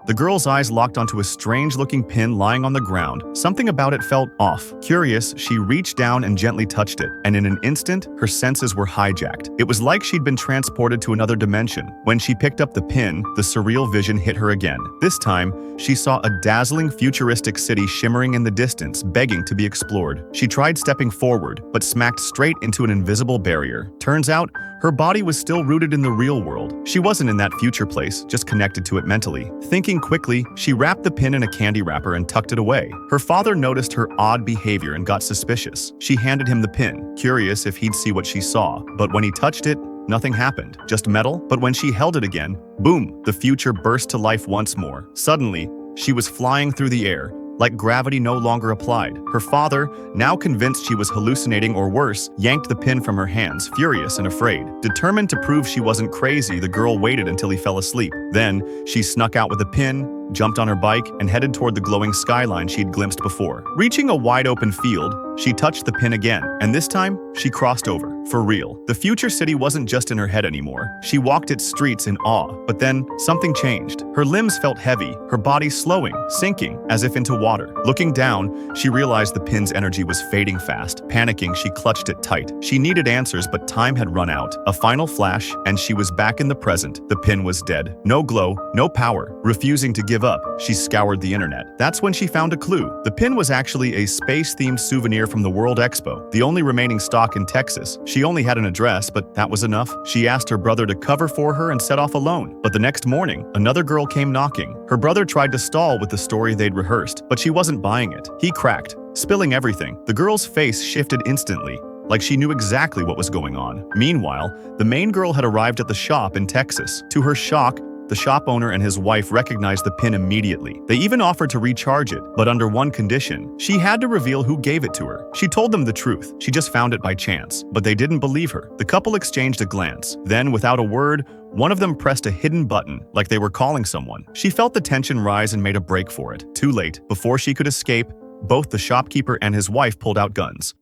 The girl's eyes locked onto a strange-looking pin lying on the ground. Something about it felt off. Curious, she reached down and gently touched it, and in an instant, her senses were hijacked. It was like she'd been transported to another dimension. When she picked up the pin, the surreal vision hit her again. This time, she saw a dazzling futuristic city shimmering in the distance, begging to be explored. She tried stepping forward, but smacked straight into an invisible barrier. Turns out, her body was still rooted in the real world. She wasn't in that future place, just connected to it mentally. Thinking quickly, she wrapped the pin in a candy wrapper and tucked it away. Her father noticed her odd behavior and got suspicious. She handed him the pin, curious if he'd see what she saw. But when he touched it, nothing happened, just metal. But when she held it again, boom, the future burst to life once more. Suddenly, she was flying through the air, like gravity no longer applied. Her father, now convinced she was hallucinating or worse, yanked the pin from her hands, furious and afraid. Determined to prove she wasn't crazy, the girl waited until he fell asleep. Then, she snuck out with the pin, jumped on her bike, and headed toward the glowing skyline she'd glimpsed before. Reaching a wide-open field, she touched the pin again, and this time, she crossed over. For real. The future city wasn't just in her head anymore. She walked its streets in awe, but then something changed. Her limbs felt heavy, her body slowing, sinking, as if into water. Looking down, she realized the pin's energy was fading fast. Panicking, she clutched it tight. She needed answers, but time had run out. A final flash, and she was back in the present. The pin was dead. No glow, no power. Refusing to give up, she scoured the internet. That's when she found a clue. The pin was actually a space-themed souvenir from the World Expo, the only remaining stock in Texas. She only had an address, but that was enough. She asked her brother to cover for her and set off alone. But the next morning, another girl came knocking. Her brother tried to stall with the story they'd rehearsed, but she wasn't buying it. He cracked, spilling everything. The girl's face shifted instantly, like she knew exactly what was going on. Meanwhile, the main girl had arrived at the shop in Texas. To her shock, the shop owner and his wife recognized the pin immediately. They even offered to recharge it, but under one condition. She had to reveal who gave it to her. She told them the truth. She just found it by chance. But they didn't believe her. The couple exchanged a glance. Then, without a word, one of them pressed a hidden button, like they were calling someone. She felt the tension rise and made a break for it. Too late. Before she could escape, both the shopkeeper and his wife pulled out guns.